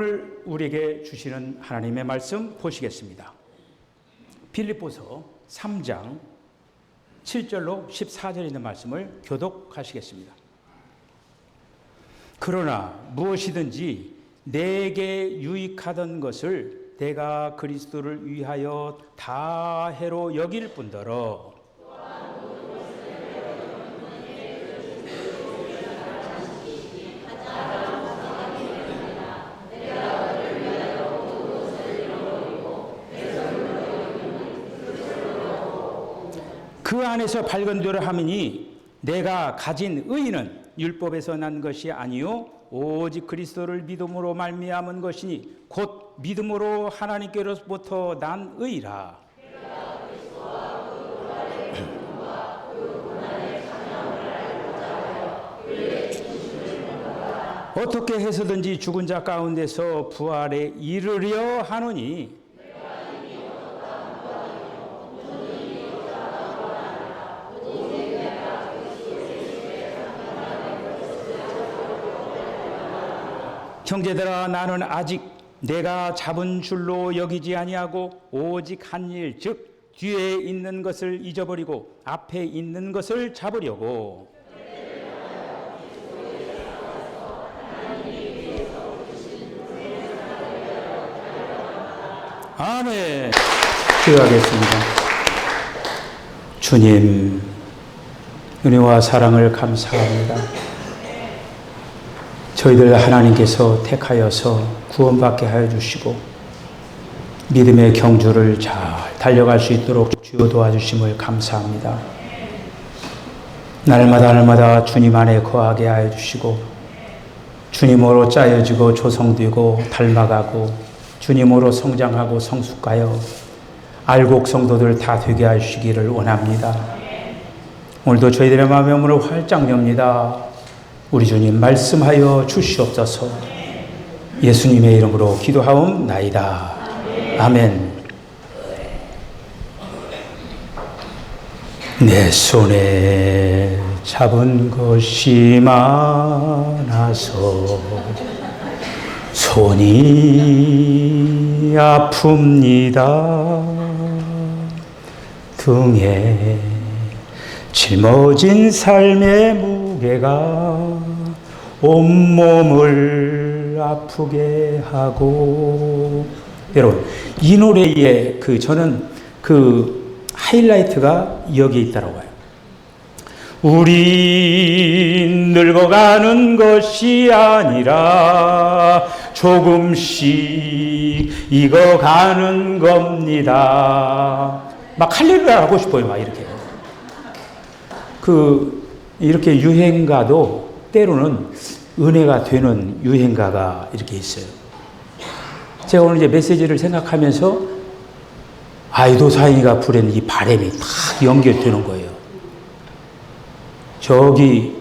오늘 우리에게 주시는 하나님의 말씀 보시겠습니다. 빌립보서 3장 7절로 14절에 있는 말씀을 교독하시겠습니다. 그러나 무엇이든지 내게 유익하던 것을 내가 그리스도를 위하여 다 해로 여길 뿐더러 그 안에서 발견되려 함이니 내가 가진 의는 율법에서 난 것이 아니요 오직 그리스도를 믿음으로 말미암은 것이니 곧 믿음으로 하나님께로부터 난 의라. 어떻게 해서든지 죽은 자 가운데서 부활에 이르려 하노니 형제들아, 나는 아직 내가 잡은 줄로 여기지 아니하고 오직 한 일, 즉 뒤에 있는 것을 잊어버리고 앞에 있는 것을 잡으려고. 아멘. 기도하겠습니다. 주님, 은혜와 사랑을 감사합니다. 저희들 하나님께서 택하여서 구원받게 하여 주시고 믿음의 경주를 잘 달려갈 수 있도록 주여 도와주심을 감사합니다. 날마다 주님 안에 거하게 하여 주시고 주님으로 짜여지고 조성되고 닮아가고 주님으로 성장하고 성숙하여 알곡 성도들 다 되게 하시기를 원합니다. 오늘도 저희들의 마음의 문을 활짝 엽니다. 우리 주님 말씀하여 주시옵소서. 예수님의 이름으로 기도하옵나이다. 아멘. 내 손에 잡은 것이 많아서 손이 아픕니다. 등에 짊어진 삶의 무게가 온몸을 아프게 하고. 여러분, 이 노래의 저는 하이라이트가 여기에 있다고 봐요. 우린 늙어가는 것이 아니라 조금씩 익어가는 겁니다. 막 할렐루야 하고 싶어요. 막 이렇게 유행가도 때로는 은혜가 되는 유행가가 이렇게 있어요. 제가 오늘 이제 메시지를 생각하면서 아이도사인이가 부른 이 바람이 딱 연결되는 거예요. 저기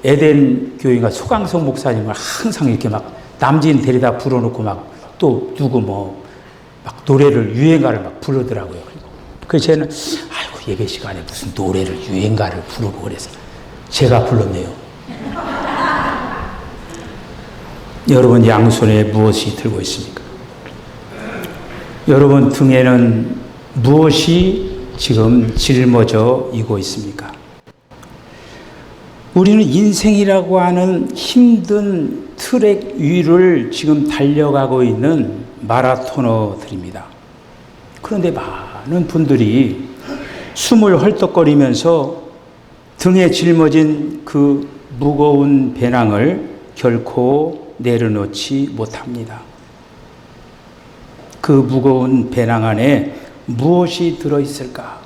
에덴 교회가 소강성 목사님을 항상 이렇게 막 남진 데려다 불러놓고 막 또 누구 막 노래를 유행가를 막 부르더라고요. 그래서 저는 아이고 예배 시간에 무슨 노래를 유행가를 부르고 그래서 제가 불렀네요. 여러분 양손에 무엇이 들고 있습니까? 여러분 등에는 무엇이 지금 짊어져 이고 있습니까? 우리는 인생이라고 하는 힘든 트랙 위를 지금 달려가고 있는 마라토너들입니다. 그런데 많은 분들이 숨을 헐떡거리면서 등에 짊어진 그 무거운 배낭을 결코 내려놓지 못합니다. 그 무거운 배낭 안에 무엇이 들어있을까?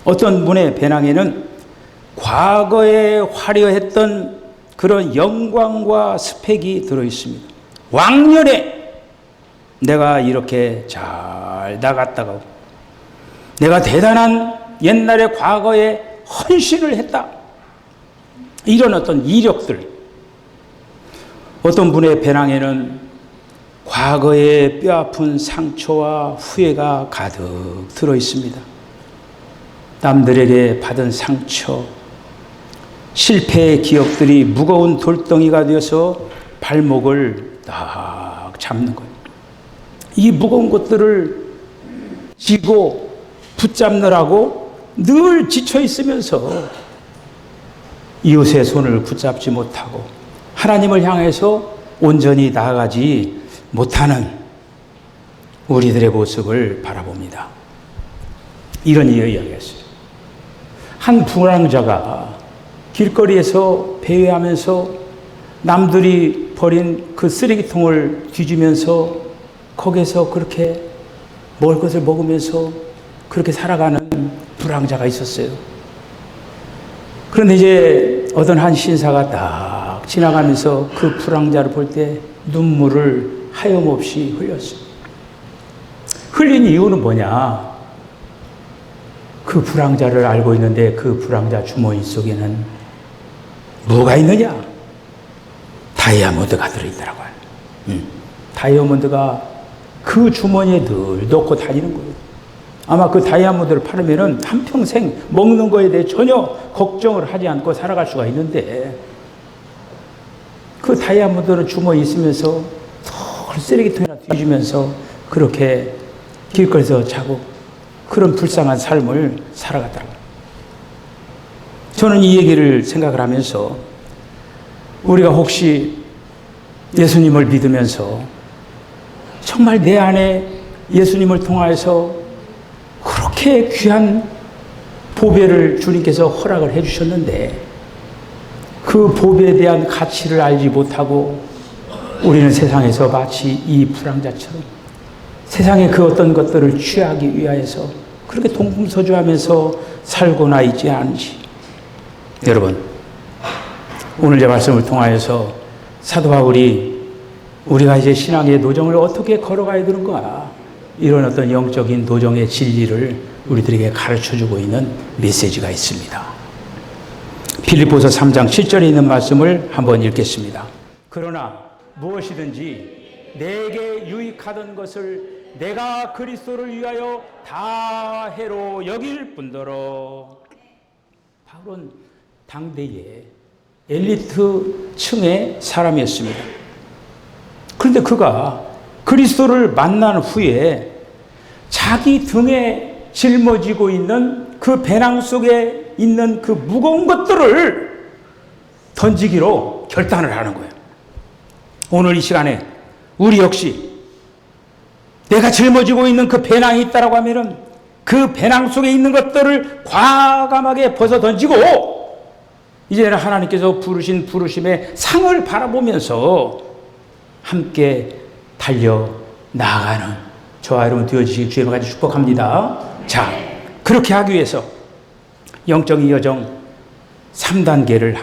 어떤 분의 배낭에는 과거에 화려했던 그런 영광과 스펙이 들어있습니다. 왕년에 내가 이렇게 잘 나갔다가 내가 대단한 옛날에 과거에 헌신을 했다. 이런 어떤 이력들. 어떤 분의 배낭에는 과거의 뼈아픈 상처와 후회가 가득 들어 있습니다. 남들에게 받은 상처, 실패의 기억들이 무거운 돌덩이가 되어서 발목을 딱 잡는 거예요. 이 무거운 것들을 쥐고 붙잡느라고 늘 지쳐 있으면서 이웃의 손을 붙잡지 못하고 하나님을 향해서 온전히 나아가지 못하는 우리들의 모습을 바라봅니다. 이런 이야기였어요. 한 불황자가 길거리에서 배회하면서 남들이 버린 그 쓰레기통을 뒤지면서 거기에서 그렇게 먹을 것을 먹으면서 그렇게 살아가는 불황자가 있었어요. 그런데 이제 어떤 한 신사가 딱 지나가면서 그 불황자를 볼 때 눈물을 하염없이 흘렸어요. 흘린 이유는 뭐냐? 그 불황자를 알고 있는데 그 불황자 주머니 속에는 뭐가 있느냐? 다이아몬드가 들어있더라고요. 다이아몬드가 그 주머니에 늘 넣고 다니는 거예요. 아마 그 다이아몬드를 팔으면은 한평생 먹는 거에 대해 전혀 걱정을 하지 않고 살아갈 수가 있는데 그 다이아몬드는 주머니에 있으면서 덜 쓰레기통이나 뒤지면서 그렇게 길거리에서 자고 그런 불쌍한 삶을 살아갔더라고요. 저는 이 얘기를 생각을 하면서 우리가 혹시 예수님을 믿으면서 정말 내 안에 예수님을 통하여서 그렇게 귀한 보배를 주님께서 허락을 해주셨는데 그 보배에 대한 가치를 알지 못하고 우리는 세상에서 마치 이 불황자처럼 세상의 그 어떤 것들을 취하기 위하여서 그렇게 동분서주하면서 살고나 있지 않은지. 여러분, 오늘 제 말씀을 통하여서 사도 바울이 우리가 이제 신앙의 노정을 어떻게 걸어가야 되는가, 이런 어떤 영적인 노정의 진리를 우리들에게 가르쳐주고 있는 메시지가 있습니다. 빌립보서 3장 7절에 있는 말씀을 한번 읽겠습니다. 그러나 무엇이든지 내게 유익하던 것을 내가 그리스도를 위하여 다 해로 여길 뿐더러. 바울은 당대의 엘리트 층의 사람이었습니다. 그런데 그가 그리스도를 만난 후에 자기 등에 짊어지고 있는 그 배낭 속에 있는 그 무거운 것들을 던지기로 결단을 하는 거예요. 오늘 이 시간에 우리 역시 내가 짊어지고 있는 그 배낭이 있다라고 하면은 그 배낭 속에 있는 것들을 과감하게 벗어 던지고 이제는 하나님께서 부르신 부르심의 상을 바라보면서 함께 달려 나아가는 저와 여러분 되어주시기 주의 이름으로 축복합니다. 자, 그렇게 하기 위해서 영적인 여정 3단계를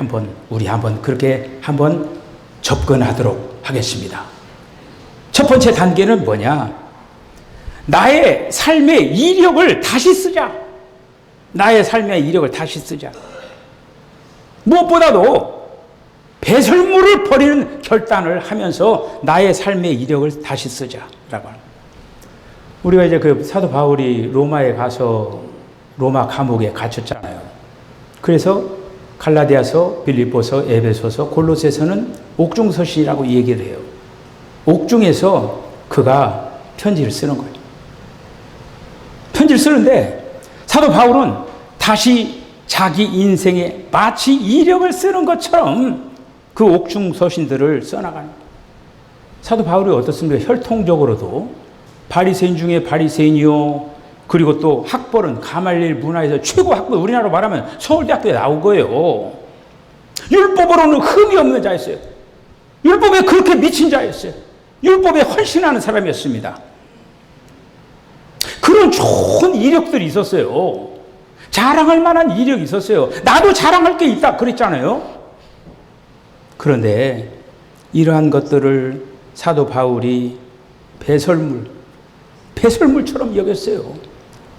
우리 그렇게 한번 접근하도록 하겠습니다. 첫 번째 단계는 뭐냐? 나의 삶의 이력을 다시 쓰자. 나의 삶의 이력을 다시 쓰자. 무엇보다도 배설물을 버리는 결단을 하면서 나의 삶의 이력을 다시 쓰자라고 합니다. 우리가 이제 그 사도 바울이 로마에 가서 로마 감옥에 갇혔잖아요. 그래서 갈라디아서, 빌립보서, 에베소서, 골로새서는 옥중서신이라고 얘기를 해요. 옥중에서 그가 편지를 쓰는 거예요. 편지를 쓰는데 사도 바울은 다시 자기 인생에 마치 이력을 쓰는 것처럼 그 옥중 서신들을 써나가는 거예요. 사도 바울이 어떻습니까? 혈통적으로도 바리새인 중에 바리새인이요. 그리고 또 학벌은 가말리엘 문화에서 최고 학벌, 우리나라로 말하면 서울대학교에 나온 거예요. 율법으로는 흠이 없는 자였어요. 율법에 그렇게 미친 자였어요. 율법에 헌신하는 사람이었습니다. 그런 좋은 이력들이 있었어요. 자랑할 만한 이력이 있었어요. 나도 자랑할 게 있다 그랬잖아요. 그런데 이러한 것들을 사도 바울이 배설물처럼 여겼어요.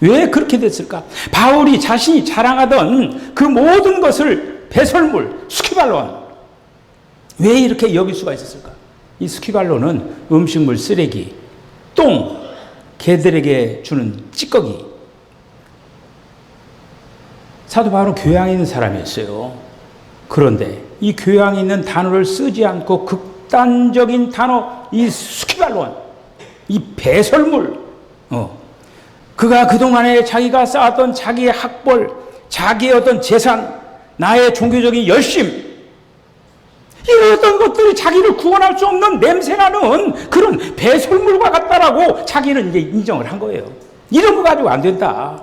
왜 그렇게 됐을까? 바울이 자신이 자랑하던 그 모든 것을 배설물, 스키발론, 왜 이렇게 여길 수가 있었을까? 이 스키발론은 음식물 쓰레기, 똥, 개들에게 주는 찌꺼기. 사도 바울은 교양이 있는 사람이었어요. 그런데 이 교양이 있는 단어를 쓰지 않고 극단적인 단어, 이 스키발론, 이 배설물, 그가 그동안에 자기가 쌓았던 자기의 학벌, 자기의 어떤 재산, 나의 종교적인 열심, 이런 어떤 것들이 자기를 구원할 수 없는 냄새나는 그런 배설물과 같다라고 자기는 이제 인정을 한 거예요. 이런 거 가지고 안 된다.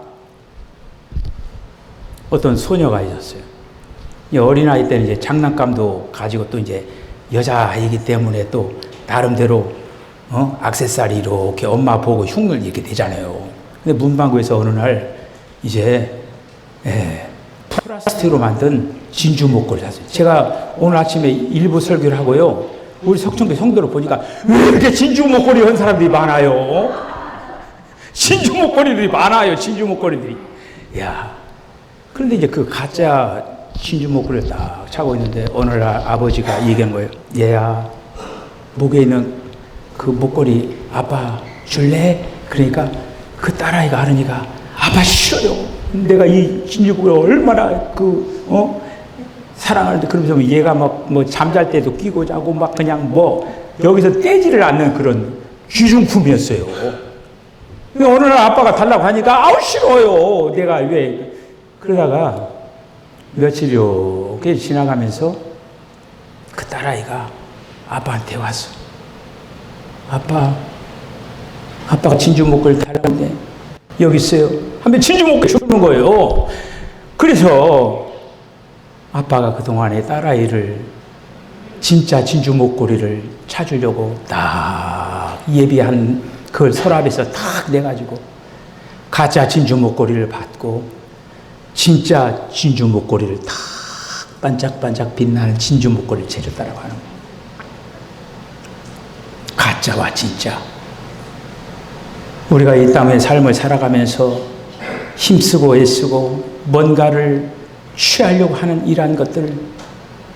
어떤 소녀가 있었어요. 어린아이 때는 이제 장난감도 가지고 또 이제 여자이기 때문에 또 나름대로 액세서리 이렇게 엄마 보고 흉을 이렇게 대잖아요. 근데 문방구에서 어느 날 이제 플라스틱으로 만든 진주 목걸이 샀어요. 제가 오늘 아침에 일부 설교를 하고요. 우리 석천교 성도를 보니까 왜 이렇게 진주 목걸이 한 사람들이 많아요? 진주 목걸이들이 많아요. 진주 목걸이들이. 야. 그런데 이제 그 가짜 진주 목걸이를 딱 차고 있는데 어느 날 아버지가 얘기한 거예요. 얘야, 목에 있는 그 목걸이 아빠 줄래? 그러니까 그 딸아이가 하느니가 아빠 싫어요. 내가 이 진주 목걸이 얼마나 사랑하는데 그러면서 얘가 막 뭐 잠잘 때도 끼고 자고 막 그냥 뭐 여기서 떼지를 않는 그런 귀중품이었어요. 근데 어느 날 아빠가 달라고 하니까 아우 싫어요. 내가 왜 그러다가 며칠 이렇게 지나가면서 그 딸아이가 아빠한테 왔어. 아빠가 진주 목걸이 달라는데 여기 있어요. 하면 진주 목걸이 주는 거예요. 그래서 아빠가 그동안에 딸아이를 진짜 진주 목걸이를 찾으려고 딱 예비한 그걸 서랍에서 탁 내가지고 가짜 진주 목걸이를 받고 진짜 진주 목걸이를 탁 반짝반짝 빛나는 진주 목걸이를 채줬다라고 하는 거예요. 가짜와 진짜. 우리가 이 땅의 삶을 살아가면서 힘쓰고 애쓰고 뭔가를 취하려고 하는 이러한 것들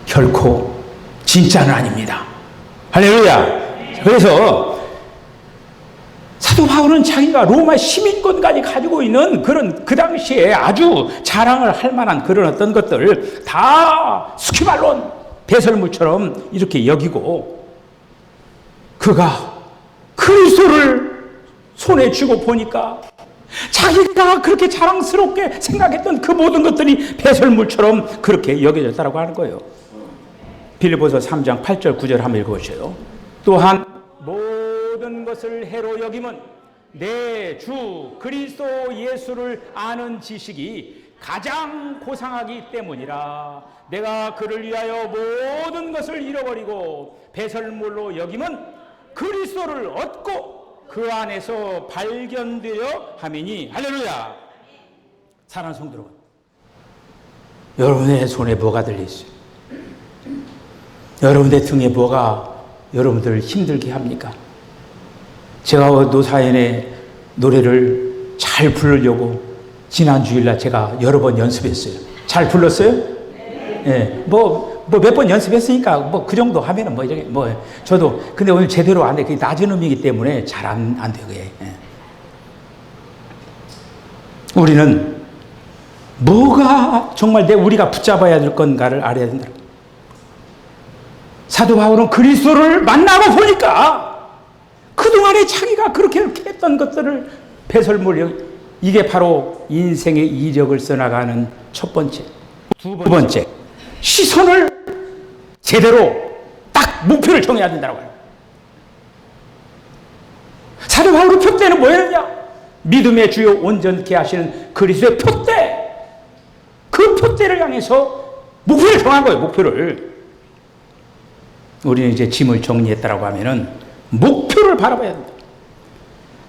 결코 진짜는 아닙니다. 할렐루야. 그래서 사도 바울은 자기가 로마 시민권까지 가지고 있는 그런 그 당시에 아주 자랑을 할 만한 그런 어떤 것들 다 스키발론 배설물처럼 이렇게 여기고 그가 그리스도를 손에 쥐고 보니까 자기가 그렇게 자랑스럽게 생각했던 그 모든 것들이 배설물처럼 그렇게 여겨졌다고 하는 거예요. 빌립보서 3장 8절 9절 한번 읽어보세요. 또한 모든 것을 해로 여김은 내 주 그리스도 예수를 아는 지식이 가장 고상하기 때문이라. 내가 그를 위하여 모든 것을 잃어버리고 배설물로 여김은 그리스도를 얻고 그 안에서 발견되어 함이니. 할렐루야. 사랑하는 성도 여러분, 여러분의 손에 뭐가 들려있어요? 여러분의 등에 뭐가 여러분들을 힘들게 합니까? 제가 노사연의 노래를 잘 부르려고 지난 주일날 제가 여러 번 연습했어요. 잘 불렀어요? 네. 몇 번 연습했으니까 그 정도 하면은 저도 근데 오늘 제대로 안 돼. 그게 낮은 음이기 때문에 잘 안 돼요. 그게. 예. 우리는 뭐가 정말 우리가 붙잡아야 될 건가를 알아야 된다. 사도 바울은 그리스도를 만나고 보니까 그동안에 자기가 그렇게 했던 것들을 배설물, 이게 바로 인생의 이력을 써나가는 첫 번째. 두 번째, 시선을 제대로 딱 목표를 정해야 된다고 해요. 사도 바울의 표대는 뭐였냐? 믿음의 주요 온전케 하시는 그리스도의 표대. 그 표대를 향해서 목표를 정한 거예요. 목표를. 우리는 이제 짐을 정리했다라고 하면은 목표를 바라봐야 된다.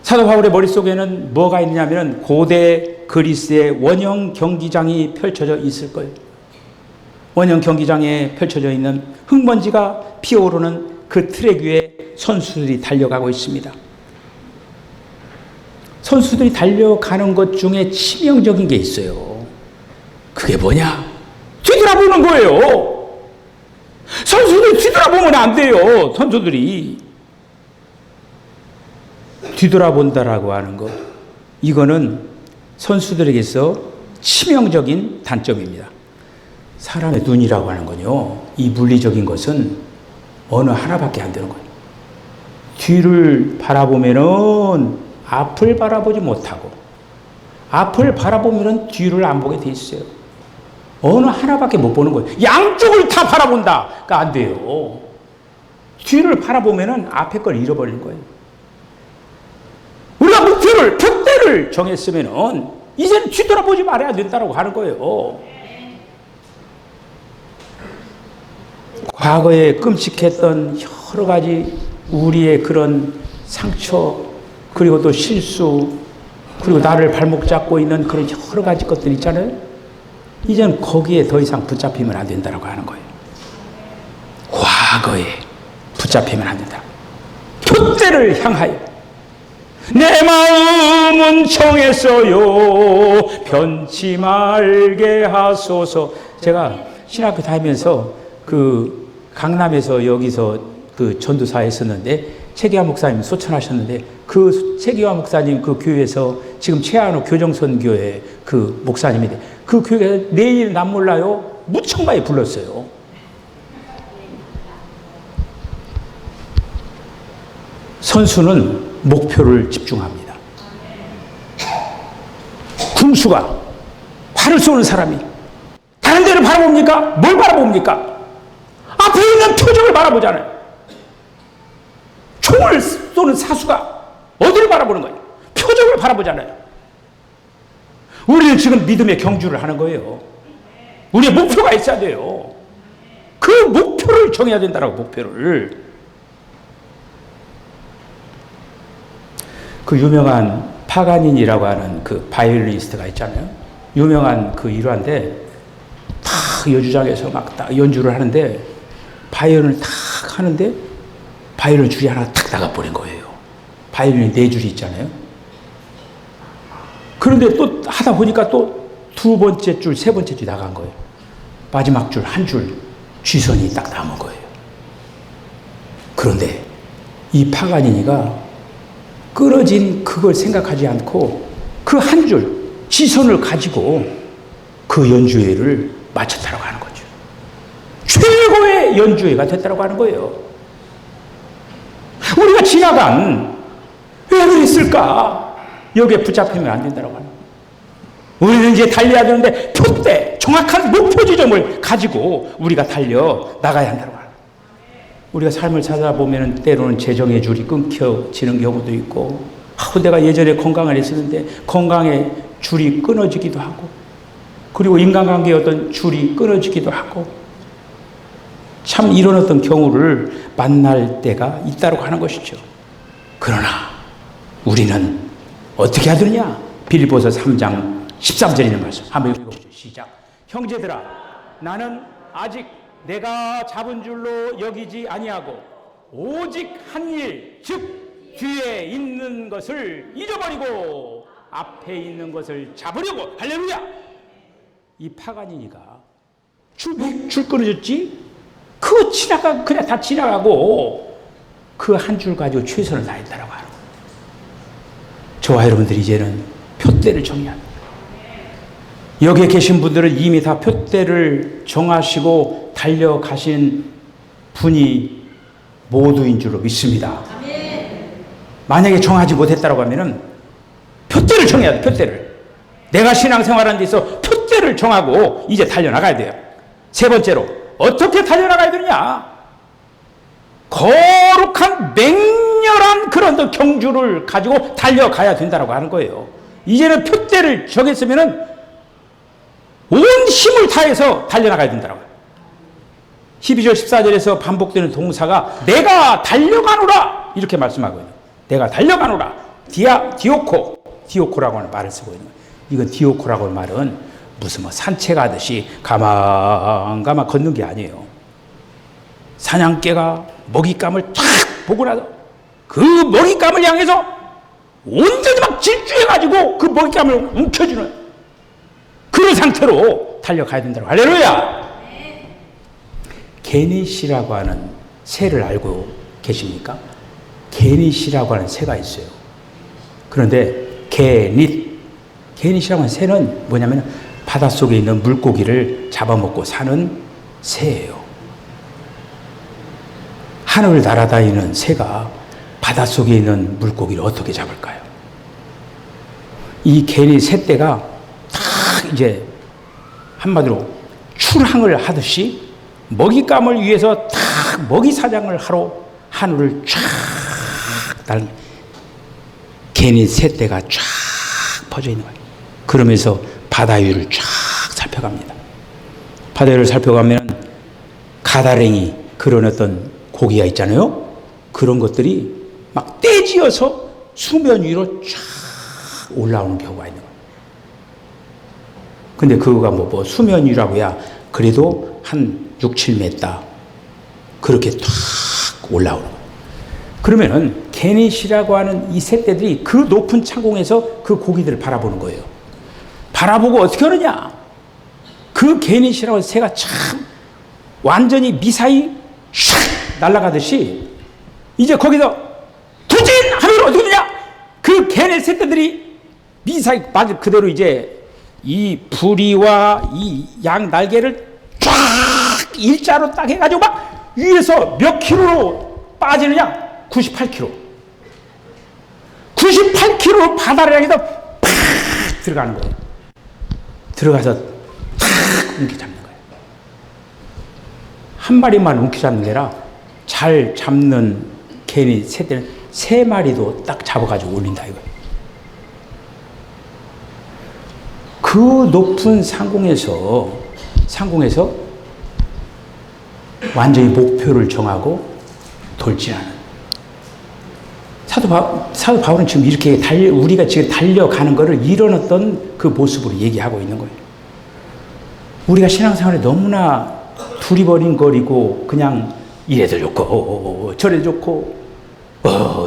사도 바울의 머릿속에는 뭐가 있냐면은 고대 그리스의 원형 경기장이 펼쳐져 있을 거예요. 원형 경기장에 펼쳐져 있는 흙먼지가 피어오르는 그 트랙 위에 선수들이 달려가고 있습니다. 선수들이 달려가는 것 중에 치명적인 게 있어요. 그게 뭐냐? 뒤돌아보는 거예요. 선수들이 뒤돌아보면 안 돼요. 선수들이. 뒤돌아본다라고 하는 것. 이거는 선수들에게서 치명적인 단점입니다. 사람의 눈이라고 하는 건요, 이 물리적인 것은 어느 하나밖에 안 되는 거예요. 뒤를 바라보면은 앞을 바라보지 못하고, 앞을 바라보면은 뒤를 안 보게 돼 있어요. 어느 하나밖에 못 보는 거예요. 양쪽을 다 바라본다. 그러니까 안 돼요. 뒤를 바라보면은 앞에 걸 잃어버리는 거예요. 우리가 목표를, 푯대를 정했으면은 이제는 뒤돌아보지 말아야 된다고 하는 거예요. 과거에 끔찍했던 여러 가지 우리의 그런 상처, 그리고 또 실수, 그리고 나를 발목 잡고 있는 그런 여러 가지 것들 있잖아요. 이제는 거기에 더 이상 붙잡히면 안 된다고 하는 거예요. 과거에 붙잡히면 안 된다. 푯대를 향하여 내 마음은 정했어요. 변치 말게 하소서. 제가 신학교 다니면서 그 강남에서 여기서 그 전도사에 있었는데 최기화 목사님 소천하셨는데 그 최기화 목사님 그 교회에서 지금 최한호 교정선 교회 그 목사님인데 그 교회에서 내일 난 몰라요 무척 많이 불렀어요. 선수는 목표를 집중합니다. 군수가 활을 쏘는 사람이 다른 데를 바라봅니까? 뭘 바라봅니까? 앞에 있는 표적을 바라보잖아요. 총을 쏘는 사수가 어디를 바라보는 거예요? 표적을 바라보잖아요. 우리는 지금 믿음의 경주를 하는 거예요. 우리의 목표가 있어야 돼요. 그 목표를 정해야 된다라고, 목표를. 그 유명한 파가니니라고 하는 그 바이올리니스트가 있잖아요. 유명한 그 일화인데 탁 연주장에서 막 딱 연주를 하는데 바이올린을 탁 하는데 바이올린 줄이 하나 탁 나가버린 거예요. 바이올린이 4줄이 있잖아요. 그런데 또 하다 보니까 또 2번째 줄, 3번째 줄이 나간 거예요. 마지막 줄, 한 줄 쥐선이 딱 남은 거예요. 그런데 이 파가니니가 끊어진 그걸 생각하지 않고 그 한 줄 쥐선을 가지고 그 연주회를 마쳤다고 하는 거죠. 최고의 연주회가 됐다고 하는 거예요. 우리가 지나간 왜 그랬을까? 여기에 붙잡히면 안 된다고 하는 거예요. 우리는 이제 달려야 되는데 표대, 정확한 목표 지점을 가지고 우리가 달려 나가야 한다고 하는 거예요. 우리가 삶을 살아보면 때로는 재정의 줄이 끊겨지는 경우도 있고, 내가 예전에 건강을 했었는데 건강의 줄이 끊어지기도 하고, 그리고 인간관계의 어떤 줄이 끊어지기도 하고, 참 이런 어떤 경우를 만날 때가 있다고 하는 것이죠. 그러나 우리는 어떻게 하느냐? 빌립보서 3장 13절에 있는 말씀 한번 읽어보시죠. 시작. 형제들아, 나는 아직 내가 잡은 줄로 여기지 아니하고 오직 한 일, 즉 뒤에 있는 것을 잊어버리고 앞에 있는 것을 잡으려고. 할렐루야. 이 파가니니가 줄 끊어졌지? 그거 그냥 다 지나가고 그 한 줄 가지고 최선을 다했다라고 하는 거예요. 저와 여러분들이 이제는 표대를 정해야 합니다. 여기에 계신 분들은 이미 다 표대를 정하시고 달려가신 분이 모두인 줄로 믿습니다. 만약에 정하지 못했다고 하면은 표대를 정해야 돼, 표대를. 내가 신앙생활하는 데 있어 표대를 정하고 이제 달려나가야 돼요. 세 번째로, 어떻게 달려나가야 되느냐? 거룩한 맹렬한 그런 경주를 가지고 달려가야 된다고 하는 거예요. 이제는 표대를 정했으면은 온 힘을 다해서 달려나가야 된다고. 12절 14절에서 반복되는 동사가 내가 달려가노라 이렇게 말씀하고 있는, 내가 달려가노라. 디오코라고 하는 말을 쓰고 있는 거예요. 이건 디오코라고 하는 말은 무슨 산책하듯이 가만 걷는 게 아니에요. 사냥개가 먹잇감을 탁 보고 나서 그 먹잇감을 향해서 온전히 막 질주해가지고 그 먹잇감을 움켜주는 그런 상태로 달려가야 된다고. 할렐루야. 게니시라고 하는 새를 알고 계십니까? 게니시라고 하는 새가 있어요. 그런데 게닛이라고 하는 새는 뭐냐면 바닷속에 있는 물고기를 잡아먹고 사는 새예요. 하늘 날아다니는 새가 바닷속에 있는 물고기를 어떻게 잡을까요? 이 개니 새떼가 딱 이제 한마디로 출항을 하듯이 먹잇감을 위해서 딱 먹이 사냥을 하러 하늘을 쫙 날 개니 새떼가 쫙 퍼져 있는 거예요. 그러면서 바다 위를 쫙 살펴갑니다. 바다 위를 살펴가면 가다랭이 그런 어떤 고기가 있잖아요. 그런 것들이 막 떼지어서 수면 위로 쫙 올라오는 경우가 있는 거예요. 근데 그거가 뭐 수면 위라고야 그래도 한 6, 7m 그렇게 탁 올라오는 거예요. 그러면은 개닛이라고 하는 이 새떼들이 그 높은 창공에서 그 고기들을 바라보는 거예요. 바라보고 어떻게 하느냐? 그 개닛이라고 하는 새가 참 완전히 미사일 샥 날아가듯이 이제 거기서 도진! 하면 어떻게 되냐? 그 개닛 새떼들이 미사일 맞을 그대로 이제 이 부리와 이 양 날개를 쫙 일자로 딱 해가지고 막 위에서 몇 킬로로 빠지느냐? 98km. 98km 바다를 향해서 팍 들어가는 거예요. 들어가서 탁 움켜잡는 거예요. 한 마리만 움켜잡는 게 아니라 잘 잡는 개니 새떼는 3마리도 딱 잡아가지고 올린다 이거예요. 그 높은 상공에서 완전히 목표를 정하고 돌진하는 사도 바울은 지금 이렇게 우리가 지금 달려가는 것을 이런 어떤 그 모습으로 얘기하고 있는 거예요. 우리가 신앙생활에 너무나 두리번거리고 그냥 이래도 좋고 저래도 좋고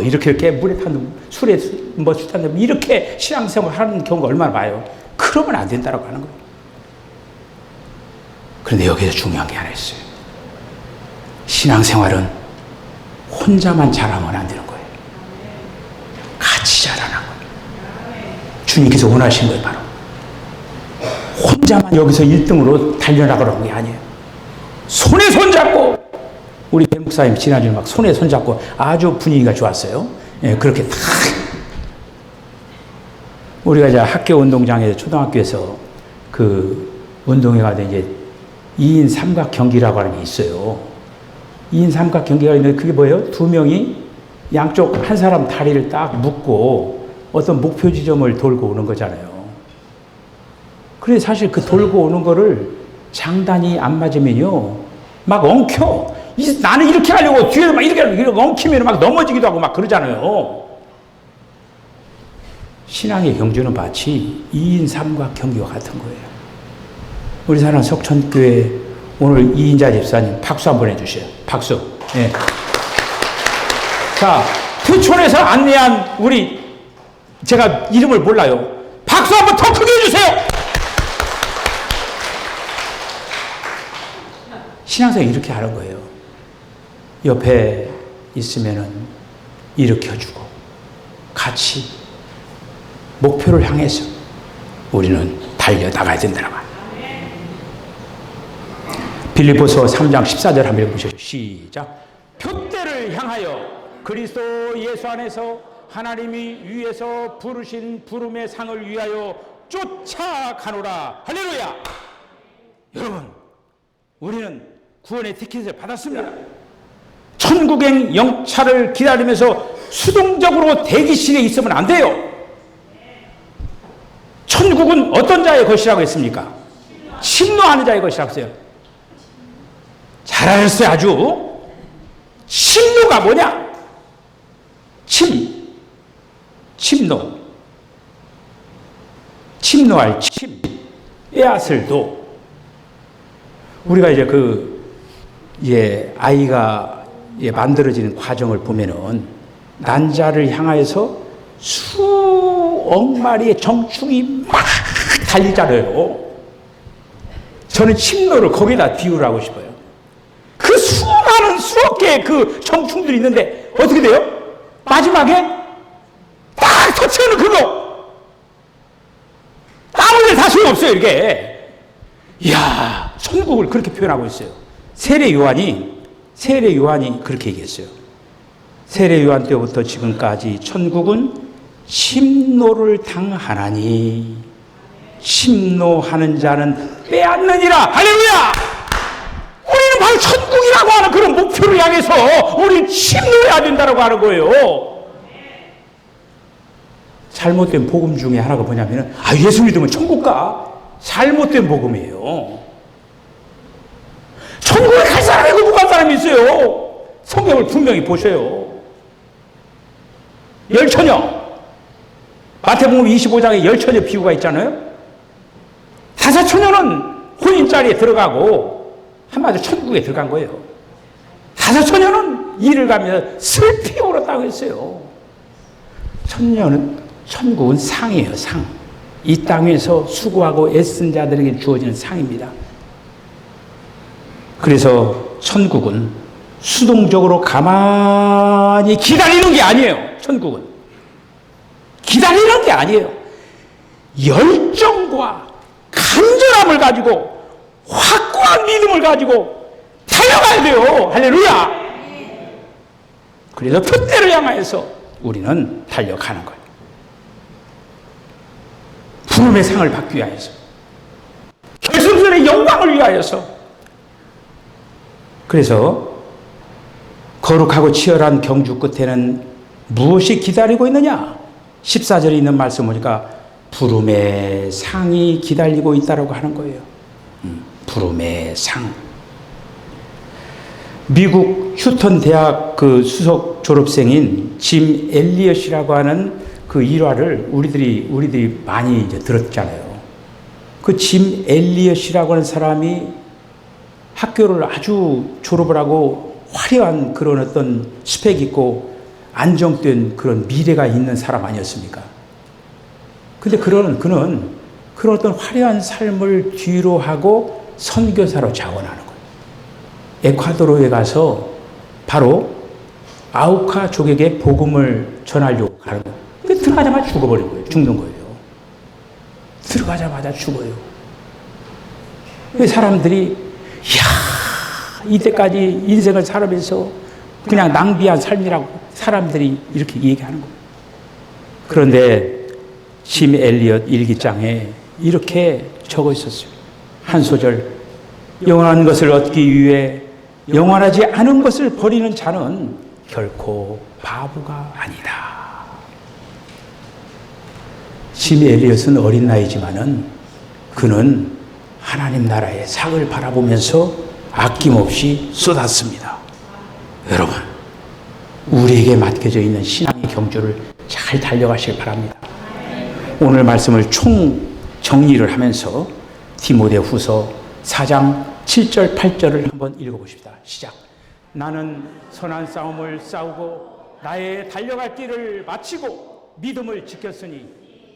이렇게 물에 타는 술에 술 타는 이렇게 신앙생활 하는 경우가 얼마나 많아요. 그러면 안 된다라고 하는 거예요. 그런데 여기서 중요한 게 하나 있어요. 신앙생활은 혼자만 잘하면 안 되는 거예요. 같이 잘하는 거예요. 주님께서 원하신 거예요. 바로 혼자만 여기서 1등으로 달려나가라는 게 아니에요. 손에 손잡고 우리 배 목사님 지난주에 막 손에 손잡고 아주 분위기가 좋았어요. 예, 그렇게 딱 우리가 이제 학교 운동장에서 초등학교에서 그 운동회 가서 이제 2인 삼각 경기라고 하는 게 있어요. 2인 삼각 경기가 있는데 그게 뭐예요? 2명이 양쪽 한 사람 다리를 딱 묶고 어떤 목표 지점을 돌고 오는 거잖아요. 그래 사실 그 돌고 오는 거를 장단이 안 맞으면요 막 엉켜. 나는 이렇게 하려고 뒤에서 막 이렇게 엉키면 막 넘어지기도 하고 막 그러잖아요. 신앙의 경주는 마치 2인 삼각 경기와 같은 거예요. 우리 사랑 석천교회 오늘 이인자 집사님 박수 한번 해주세요. 박수. 네. 자, 투촌에서 안내한 우리 제가 이름을 몰라요. 박수 한번 더 크게 해주세요. 신앙생활 이렇게 하는 거예요. 옆에 있으면은 일으켜주고 같이 목표를 향해서 우리는 달려나가야 된다는 거예요. 빌립보서 3장 14절 한번 읽어보시죠. 시작. 표대를 향하여 그리스도 예수 안에서 하나님이 위에서 부르신 부름의 상을 위하여 쫓아가노라. 할렐루야. 여러분 우리는 구원의 티켓을 받았습니다. 천국행 영차를 기다리면서 수동적으로 대기실에 있으면 안 돼요. 천국은 어떤 자의 것이라고 했습니까? 침노하는 자의 것이라고 했어요. 잘하셨어요. 아주. 침노가 뭐냐? 침노. 침노할 침. 빼앗을 도. 우리가 이제 아이가 만들어지는 과정을 보면은 난자를 향하여서 수억 마리의 정충이 막 달리잖아요. 저는 침노를 거기다 비유를 하고 싶어요. 그 수많은 수억 개의 그 정충들이 있는데 어떻게 돼요? 마지막에 딱 터치하는 그거 아무리 다 소용없어요. 이게 이야 천국을 그렇게 표현하고 있어요. 세례 요한이 세례 요한이 그렇게 얘기했어요. 세례 요한 때부터 지금까지 천국은 심노를 당하나니 심노하는 자는 빼앗느니라. 할렐루야! 우리는 바로 천국이라고 하는 그런 목표를 향해서 우리는 심노해야 된다고 하는 거예요. 잘못된 복음 중에 하나가 뭐냐면 예수 믿으면 천국 가. 잘못된 복음이에요. 천국에 갈 사람이 있고 못 갈 사람이 있어요. 성경을 분명히 보세요. 열처녀, 마태복음 25장에 열처녀 비유가 있잖아요. 다섯 처녀는 혼인자리에 들어가고 한마디로 천국에 들어간 거예요. 다섯 처녀는 일을 가면서 슬피 울었다고 했어요. 천국은 상이에요, 상. 이 땅에서 수고하고 애쓴 자들에게 주어지는 상입니다. 그래서 천국은 수동적으로 가만히 기다리는 게 아니에요. 천국은 기다리는 게 아니에요. 열정과 간절함을 가지고 확고한 믿음을 가지고 달려가야 돼요. 할렐루야. 그래서 표대를 향하여서 우리는 달려가는 거예요. 부름의 상을 받기 위하여서, 결승선의 영광을 위하여서. 그래서 거룩하고 치열한 경주 끝에는 무엇이 기다리고 있느냐? 14절에 있는 말씀 보니까 부름의 상이 기다리고 있다고 하는 거예요. 부름의 상. 미국 휴턴 대학 그 수석 졸업생인 짐 엘리엇이라고 하는 그 일화를 우리들이 많이 이제 들었잖아요. 그 짐 엘리엇이라고 하는 사람이 학교를 아주 졸업을 하고 화려한 그런 어떤 스펙 있고 안정된 그런 미래가 있는 사람 아니었습니까? 근데 그는 그런 어떤 화려한 삶을 뒤로 하고 선교사로 자원하는 거예요. 에콰도르에 가서 바로 아우카 족에게 복음을 전하려고 가는 거예요. 근데 들어가자마자 죽어버린 거예요. 죽는 거예요. 들어가자마자 죽어요. 사람들이 이때까지 인생을 살아면서 그냥 낭비한 삶이라고 사람들이 이렇게 얘기하는 거예요. 그런데 짐 엘리엇 일기장에 이렇게 적어 있었어요. 한 소절. 영원한 것을 얻기 위해 영원하지 않은 것을 버리는 자는 결코 바보가 아니다. 짐 엘리엇은 어린 나이지만은 그는 하나님 나라의 상을 바라보면서 아낌없이 쏟았습니다. 여러분, 우리에게 맡겨져 있는 신앙의 경주를 잘 달려가시길 바랍니다. 오늘 말씀을 총 정리를 하면서 디모데후서 4장 7절 8절을 한번 읽어보십시다. 시작. 나는 선한 싸움을 싸우고 나의 달려갈 길을 마치고 믿음을 지켰으니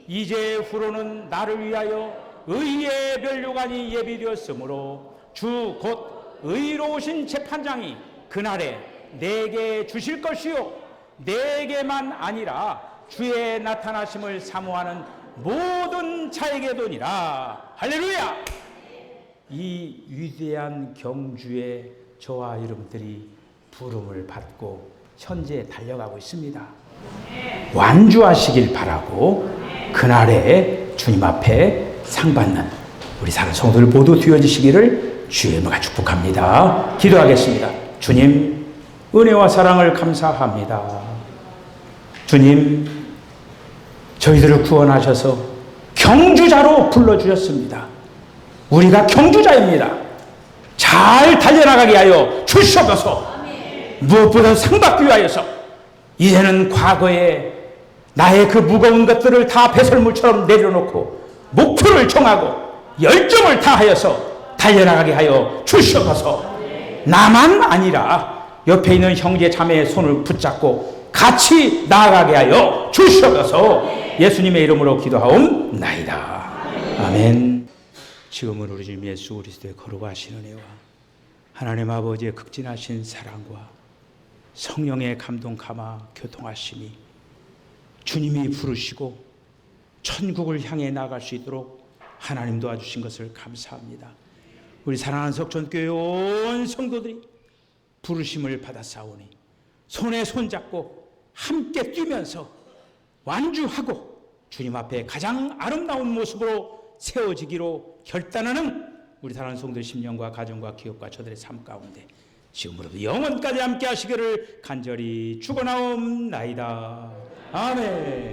이제후로는 나를 위하여 의의 면류관이 예비되었으므로 주 곧 의로우신 재판장이 그날에 내게 주실 것이요 내게만 아니라 주의 나타나심을 사모하는 모든 자에게도니라. 할렐루야. 이 위대한 경주에 저와 여러분들이 부름을 받고 현재 달려가고 있습니다. 완주하시길 바라고 그날에 주님 앞에 상 받는 우리 사랑하는 성도들 모두 되어지시기를 주의 이름으로 축복합니다. 기도하겠습니다. 주님, 은혜와 사랑을 감사합니다. 주님, 저희들을 구원하셔서 경주자로 불러주셨습니다. 우리가 경주자입니다. 잘 달려나가게 하여 주시옵소서. 무엇보다 상받기 위하여서 이제는 과거에 나의 그 무거운 것들을 다 배설물처럼 내려놓고 목표를 정하고 열정을 다하여서 달려나가게 하여 주시옵소서. 나만 아니라 옆에 있는 형제 자매의 손을 붙잡고 같이 나아가게 하여 주시옵소서. 예수님의 이름으로 기도하옵나이다. 아멘. 지금은 우리 주님 예수 그리스도의 거룩하신 은혜와 하나님 아버지의 극진하신 사랑과 성령의 감동 감화 교통하심이 주님이 부르시고 천국을 향해 나아갈 수 있도록 하나님 도와주신 것을 감사합니다. 우리 사랑하는 석전교회 온 성도들이 부르심을 받았사오니 손에 손잡고 함께 뛰면서 완주하고 주님 앞에 가장 아름다운 모습으로 세워지기로 결단하는 우리 사랑하는 성도 10년과 가정과 기업과 저들의 삶 가운데 지금으로도 영원까지 함께 하시기를 간절히 축원하옵나이다. 아멘.